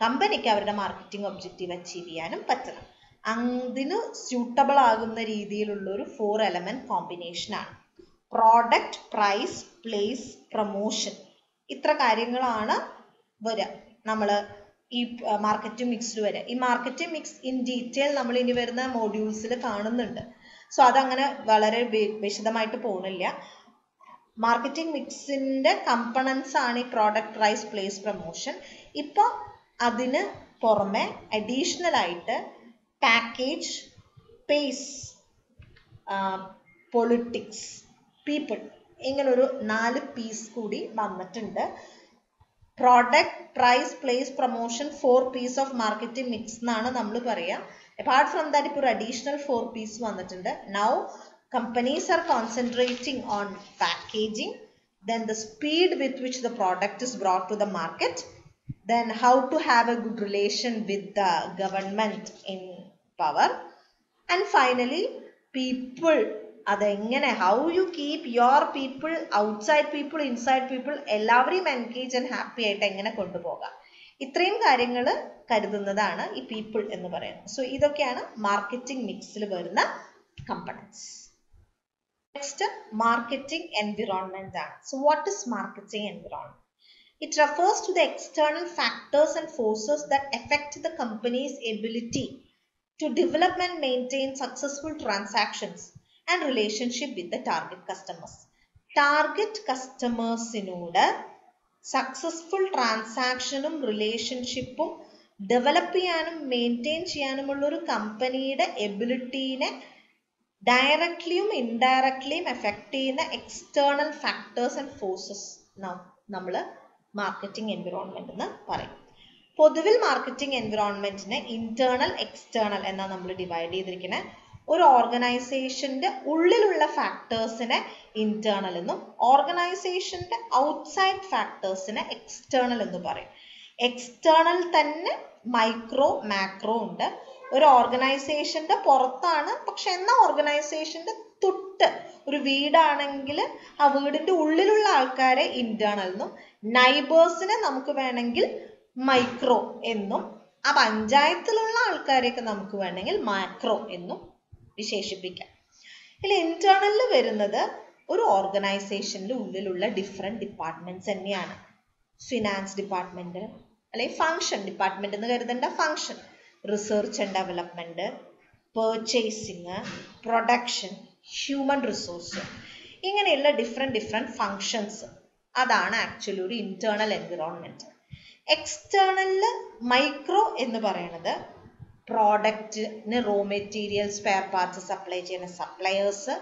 കമ്പനിക്ക് അവരുടെ മാർക്കറ്റിംഗ് ഒബ്ജക്റ്റീവ് അച്ചീവ് ചെയ്യാനും പറ്റണം. അതിന് സ്യൂട്ടബിൾ ആകുന്ന രീതിയിലുള്ള ഒരു 4 element കോമ്പിനേഷനാണ്. Product, price, place, promotion. ഇത്ര കാര്യങ്ങളാണ് വരിക നമ്മൾ ഈ മാർക്കറ്റിംഗ് മിക്സിൽ വരിക. ഈ മാർക്കറ്റിംഗ് മിക്സ് ഇൻ ഡീറ്റെയിൽ നമ്മൾ ഇനി വരുന്ന മോഡ്യൂൾസിൽ കാണുന്നുണ്ട്. സോ അതങ്ങനെ വളരെ വിശദമായിട്ട് പോകുന്നില്ല. മാർക്കറ്റിംഗ് മിക്സിന്റെ കമ്പണൻസ് ആണ് ഈ പ്രോഡക്റ്റ്, പ്രൈസ്, പ്ലേസ്, പ്രൊമോഷൻ. ഇപ്പോൾ അതിന് പുറമെ അഡീഷണൽ ആയിട്ട് പാക്കേജ്, പേസ്, പൊളിറ്റിക്സ്, പീപ്പിൾ, ഇങ്ങനൊരു 4 പീസ് കൂടി വന്നിട്ടുണ്ട്. Product, price, place, promotion 4 P's of marketing mix എന്നാണ് നമ്മൾ പറയുക. അപ്പാർട്ട് ഫ്രം ദാറ്റ് ഇപ്പോൾ ഒരു അഡീഷണൽ 4 പീസ് വന്നിട്ടുണ്ട്. Now companies are concentrating on packaging, then the speed with which the product is brought to the market, then how to have a good relation with the government in power, and finally people. അതെങ്ങനെ, how you keep your people, outside people, inside people, എല്ലാവരെയും engage and happy ആയിട്ട് എങ്ങനെ കൊണ്ടുപോകാം, ഇത്രയും കാര്യങ്ങൾ കരുതുന്നതാണ് ഈ people എന്ന് പറയുന്നത്. സോ ഇതൊക്കെയാണ് മാർക്കറ്റിംഗ് മിക്സിൽ വരുന്ന കമ്പണൻസ്. നെക്സ്റ്റ് മാർക്കറ്റിംഗ് എൻവിറോൺമെന്റ് ആണ്. So what is marketing environment? It refers to the external factors and forces that affect the company's ability to develop and maintain successful transactions and relationship with the target customers. Target customersനോട് successful ട്രാൻസാക്ഷനും റിലേഷൻഷിപ്പും develop ചെയ്യാനും maintain ചെയ്യാനുമുള്ള ഒരു കമ്പനിയുടെ എബിലിറ്റീനെ ഡയറക്ട്ലിയും ഇൻഡയറക്ട്ലിയും എഫക്റ്റ് ചെയ്യുന്ന എക്സ്റ്റേണൽ ഫാക്ടേഴ്സ് ആൻഡ് ഫോഴ്സസ് നമ്മൾ മാർക്കറ്റിംഗ് എൻവിറോൺമെന്റ് എന്ന് പറയും. പൊതുവിൽ മാർക്കറ്റിംഗ് എൻവിറോൺമെന്റിനെ ഇന്റേണൽ, എക്സ്റ്റേണൽ എന്നാണ് നമ്മൾ ഡിവൈഡ് ചെയ്തിരിക്കുന്നത്. ഒരു ഓർഗനൈസേഷന്റെ ഉള്ളിലുള്ള ഫാക്ടേഴ്സിനെ ഇന്റേണൽ എന്നും ഓർഗനൈസേഷന്റെ ഔട്ട്സൈഡ് ഫാക്ടേഴ്സിനെ എക്സ്റ്റേണൽ എന്ന് പറയും. എക്സ്റ്റേണൽ തന്നെ മൈക്രോ, മാക്രോ ഉണ്ട്. ഒരു ഓർഗനൈസേഷന്റെ പുറത്താണ്, പക്ഷെ എന്നാ ഓർഗനൈസേഷന്റെ തൊട്ട് ഒരു വീടാണെങ്കിൽ ആ വീടിന്റെ ഉള്ളിലുള്ള ആൾക്കാരെ ഇന്റേണൽ എന്നും, നൈബേഴ്സിനെ നമുക്ക് വേണമെങ്കിൽ മൈക്രോ എന്നും, ആ പഞ്ചായത്തിലുള്ള ആൾക്കാരെയൊക്കെ നമുക്ക് വേണമെങ്കിൽ മാക്രോ എന്നും വിശേഷിപ്പിക്കാം. ഇതിൽ ഇന്റേണലിൽ വരുന്നത് ഒരു ഓർഗനൈസേഷന്റെ ഉള്ളിലുള്ള ഡിഫറെന്റ് ഡിപ്പാർട്ട്മെന്റ്സ് തന്നെയാണ്. ഫിനാൻസ് ഡിപ്പാർട്ട്മെന്റ് അല്ലെങ്കിൽ ഫംഗ്ഷൻ ഡിപ്പാർട്ട്മെന്റ് എന്ന് കരുതേണ്ട function, research and development, purchasing, production, human resource, ഇങ്ങനെയുള്ള ഡിഫറെന്റ് ഫങ്ഷൻസ്. അതാണ് ആക്ച്വലി ഒരു ഇന്റേണൽ എൻവിറോൺമെന്റ്. എക്സ്റ്റേണലില് മൈക്രോ എന്ന് പറയുന്നത് പ്രോഡക്റ്റിന് raw material, spare parts supply ചെയ്യുന്ന suppliers,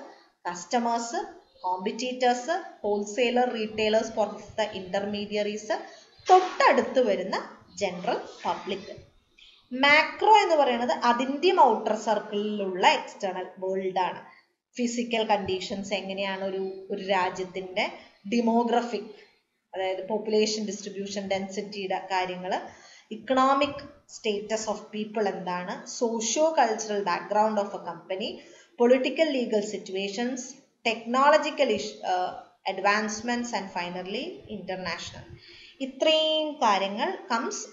customers, competitors, wholesaler, retailers, പുറത്തെ ഇന്റർമീഡിയറീസ്, തൊട്ടടുത്ത് വരുന്ന ജനറൽ പബ്ലിക്. മാക്രോ എന്ന് പറയുന്നത് അതിൻ്റെയും ഔട്ടർ സർക്കിളിലുള്ള എക്സ്റ്റേണൽ വേൾഡ് ആണ്. ഫിസിക്കൽ കണ്ടീഷൻസ് എങ്ങനെയാണ് ഒരു രാജ്യത്തിന്റെ ഡിമോഗ്രഫിക്, അതായത് പോപ്പുലേഷൻ ഡിസ്ട്രിബ്യൂഷൻ, ഡെൻസിറ്റിയുടെ കാര്യങ്ങൾ, ഇക്കണോമിക് സ്റ്റേറ്റസ് ഓഫ് പീപ്പിൾ എന്താണ്, socio cultural background of A company, political legal situations, technological advancements and finally international. ഇത്രയും കാര്യങ്ങൾ കംസ്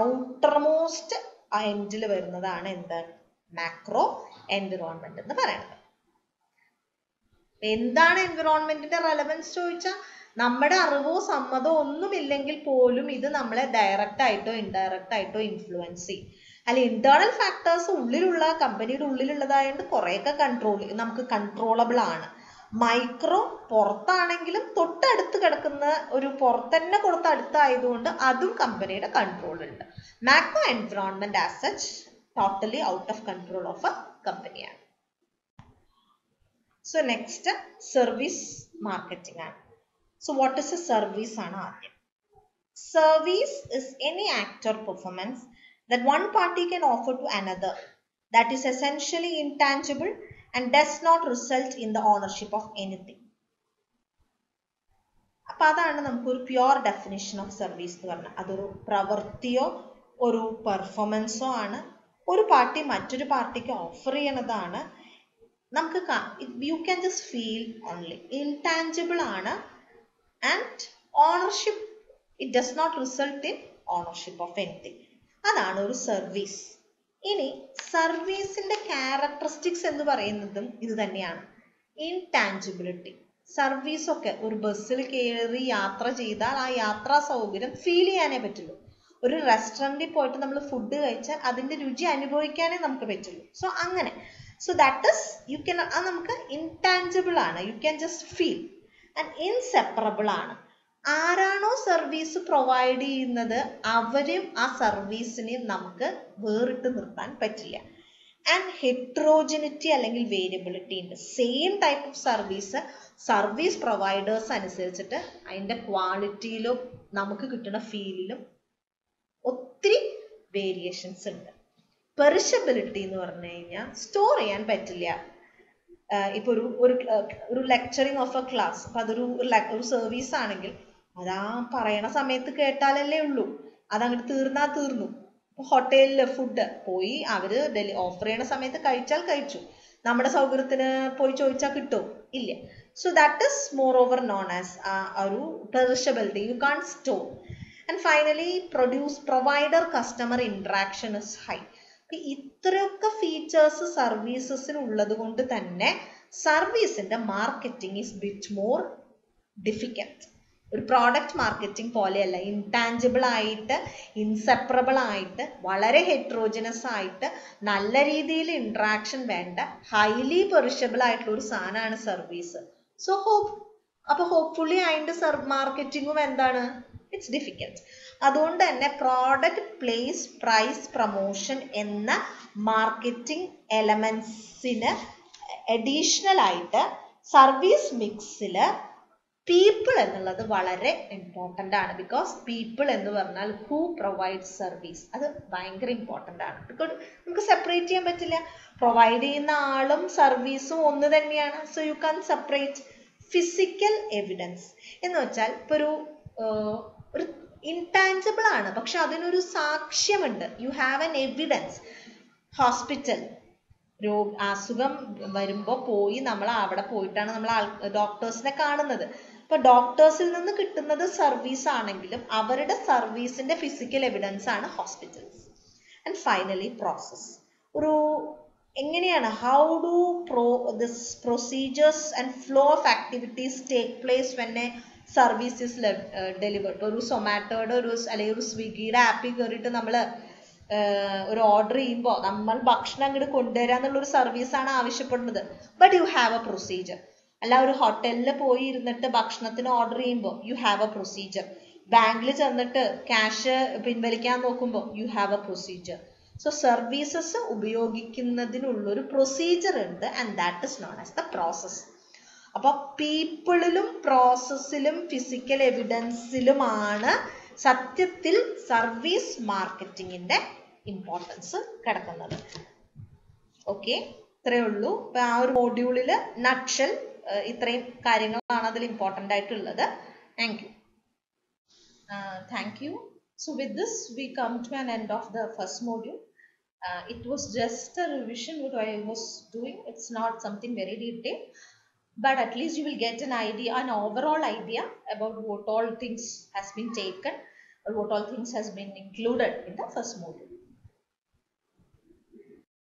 ഔട്ടർമോസ്റ്റ് എൻഡിൽ വരുന്നതാണ് എന്ത്, മാക്രോ എൻവിറോൺമെന്റ് എന്ന് പറയുന്നത്. എന്താണ് എൻവിറോൺമെന്റിന്റെ റെലവൻസ് ചോദിച്ചാൽ, നമ്മുടെ അറിവോ സമ്മതമോ ഒന്നുമില്ലെങ്കിൽ പോലും ഇത് നമ്മളെ ഡയറക്റ്റ് ആയിട്ടോ ഇൻഡയറക്റ്റ് ആയിട്ടോ ഇൻഫ്ലുവൻസ് ചെയ്യും. അല്ല, ഇന്റേണൽ ഫാക്ടേഴ്സ് ഉള്ളിലുള്ള കമ്പനിയുടെ ഉള്ളിലുള്ളതായതുകൊണ്ട് കുറേയൊക്കെ നമുക്ക് കൺട്രോളബിൾ ആണ്. മൈക്രോ പുറത്താണെങ്കിലും തൊട്ടടുത്ത് കിടക്കുന്ന ഒരു പുറത്തന്നെ അടുത്തായതുകൊണ്ട് അതും കമ്പനിയുടെ കൺട്രോളുണ്ട്. Macro environment as such totally out of control of a കമ്പനിയാണ്. സോ നെക്സ്റ്റ് സർവീസ് മാർക്കറ്റിംഗ് ആണ്. So what is a service ആണ് ആദ്യം. Service is any act or performance that one party can offer to another that is essentially intangible and does not result in the ownership of anything. അപ്പോൾ അതാണ് നമുക്കൊരു pure definition of service എന്ന് പറഞ്ഞാൽ. അതൊരു പ്രവൃത്തിയോ ഒരു പെർഫോമൻസോ ആണ്. ഒരു പാർട്ടി മറ്റൊരു പാർട്ടിക്ക് ഓഫർ ചെയ്യണതാണ്. നമുക്ക് you can just feel only, intangible ആണ്. And ownership, it does not result in ownership of anything. അതാണ് ഒരു സർവീസ്. ഇനി സർവീസിന്റെ ക്യാരക്ടറിസ്റ്റിക്സ് എന്ന് പറയുന്നതും ഇത് തന്നെയാണ്. ഇൻടാഞ്ചിബിലിറ്റി. സർവീസ് ഒക്കെ ഒരു ബസ്സിൽ കയറി യാത്ര ചെയ്താൽ ആ യാത്രാ സൗകര്യം ഫീൽ ചെയ്യാനേ പറ്റുള്ളൂ. ഒരു റെസ്റ്റോറൻറ്റിൽ പോയിട്ട് നമ്മൾ ഫുഡ് കഴിച്ചാൽ അതിന്റെ രുചി അനുഭവിക്കാനേ നമുക്ക് പറ്റുള്ളൂ. സോ അങ്ങനെ, so that is you can, അത് നമുക്ക് ഇൻടാഞ്ചിബിൾ ആണ്. U can just feel. And inseparable ആണ്. ആരാണോ സർവീസ് പ്രൊവൈഡ് ചെയ്യുന്നത് അവരും ആ സർവീസിനെയും നമുക്ക് വേറിട്ട് നിർത്താൻ പറ്റില്ല. ആൻഡ് ഹെട്രോജിനിറ്റി അല്ലെങ്കിൽ വേരിയബിലിറ്റി ഉണ്ട്. Same type of service providers അനുസരിച്ചിട്ട് അതിൻ്റെ ക്വാളിറ്റിയിലും നമുക്ക് കിട്ടുന്ന ഫീലിലും ഒത്തിരി വേരിയേഷൻസ് ഉണ്ട്. പെറിഷബിലിറ്റി എന്ന് പറഞ്ഞു കഴിഞ്ഞാൽ സ്റ്റോർ ചെയ്യാൻ പറ്റില്ല. ഇപ്പൊ ഒരു ലെക്ചറിങ് ഓഫ് എ ക്ലാസ്, അപ്പൊ അതൊരു സർവീസ് ആണെങ്കിൽ അതാ പറയണ സമയത്ത് കേട്ടാലല്ലേ ഉള്ളൂ. അതങ്ങോട്ട് തീർന്നു. ഹോട്ടലില് ഫുഡ് പോയി അവര് ഓഫർ ചെയ്യണ സമയത്ത് കഴിച്ചാൽ കഴിച്ചു, നമ്മുടെ സൗകര്യത്തിന് പോയി ചോദിച്ചാൽ കിട്ടുമോ? ഇല്ല. So that is more over known as ഒരു perishability. You can't store. And finally provider customer interaction is high. ഇത്രയൊക്കെ ഫീച്ചേഴ്സ് സർവീസസിന് ഉള്ളത് കൊണ്ട് തന്നെ സർവീസിന്റെ marketing is bit more difficult. ഒരു പ്രോഡക്റ്റ് മാർക്കറ്റിംഗ് പോലെയല്ല. ഇൻടാഞ്ചിബിൾ ആയിട്ട്, ഇൻസെപ്പറബിൾ ആയിട്ട്, വളരെ ഹെട്രോജനസ് ആയിട്ട്, നല്ല രീതിയിൽ ഇന്ററാക്ഷൻ വേണ്ട, ഹൈലി പെറിഷബിൾ ആയിട്ടുള്ള ഒരു സാധനമാണ് സർവീസ്. സോ ഹോപ്പ്ഫുള്ളി അതിന്റെ മാർക്കറ്റിംഗും എന്താണ്, ഇറ്റ്സ് ഡിഫിക്കൽട്ട്. അതുകൊണ്ട് തന്നെ പ്രോഡക്റ്റ്, പ്ലേസ്, പ്രൈസ്, പ്രൊമോഷൻ എന്ന മാർക്കറ്റിംഗ് എലമെന്റ്സിന് അഡീഷണൽ ആയിട്ട് സർവീസ് മിക്സില് പീപ്പിൾ എന്നുള്ളത് വളരെ ഇമ്പോർട്ടൻ്റ് ആണ്. ബിക്കോസ് പീപ്പിൾ എന്ന് പറഞ്ഞാൽ ഹൂ പ്രൊവൈഡ് സർവീസ്, അത് ഭയങ്കര ഇമ്പോർട്ടൻ്റ് ആണ്. ബിക്കോസ് നമുക്ക് സെപ്പറേറ്റ് ചെയ്യാൻ പറ്റില്ല. പ്രൊവൈഡ് ചെയ്യുന്ന ആളും സർവീസും ഒന്ന് തന്നെയാണ്. So you can separate. Physical evidence എന്ന് വെച്ചാൽ ഇപ്പൊ ഒരു ഇൻടാഞ്ചിബിൾ ആണ്, പക്ഷെ അതിനൊരു സാക്ഷ്യമുണ്ട്. You have an evidence. Hospital. അസുഖം വരുമ്പോൾ പോയി നമ്മൾ അവിടെ പോയിട്ടാണ് നമ്മൾ ഡോക്ടേഴ്സിനെ കാണുന്നത്. അപ്പൊ ഡോക്ടേഴ്സിൽ നിന്ന് കിട്ടുന്നത് സർവീസ് ആണെങ്കിലും അവരുടെ സർവീസിന്റെ ഫിസിക്കൽ എവിഡൻസ് ആണ് ഹോസ്പിറ്റൽസ്. And finally process. ഒരു എങ്ങനെയാണ് how do this procedures and flow of activities take place when A service is delivered. ഒരു സൊമാറ്റോയുടെ അല്ലെങ്കിൽ ഒരു സ്വിഗ്ഗിയുടെ ആപ്പിൽ കയറിയിട്ട് നമ്മൾ ഒരു ഓർഡർ ചെയ്യുമ്പോൾ നമ്മൾ ഭക്ഷണം അങ്ങോട്ട് കൊണ്ടുവരാന്നുള്ളൊരു സർവീസാണ് ആവശ്യപ്പെടുന്നത്. But you have a procedure. അല്ല ഒരു ഹോട്ടലിൽ പോയി ഇരുന്നിട്ട് ഭക്ഷണത്തിന് ഓർഡർ ചെയ്യുമ്പോൾ യു ഹാവ് എ പ്രൊസീജിയർ. ബാങ്കിൽ ചെന്നിട്ട് ക്യാഷ് പിൻവലിക്കാൻ നോക്കുമ്പോൾ you have a procedure. So services ഉപയോഗിക്കുന്നതിനുള്ളൊരു പ്രൊസീജിയർ ഉണ്ട് and that is known as the process. അപ്പൊ പീപ്പിളിലും പ്രോസസ്സിലും ഫിസിക്കൽ എവിഡൻസിലുമാണ് സത്യത്തിൽ സർവീസ് മാർക്കറ്റിങ്ങിന്റെ ഇമ്പോർട്ടൻസ് കിടക്കുന്നത്. ഓക്കെ, ഇത്രയേ ഉള്ളൂ. ഇപ്പൊ ആ ഒരു മോഡ്യൂളില് നട്ട്ഷെൽ ഇത്രയും കാര്യങ്ങളാണ് അതിൽ ഇമ്പോർട്ടൻ്റ് ആയിട്ടുള്ളത്. Thank you. Thank you. So with this we come to an end of the first module. It was just a revision what I was doing. It's not something very detailed, but at least you will get an idea, an overall idea about what all things has been taken or what all things has been included in the first module.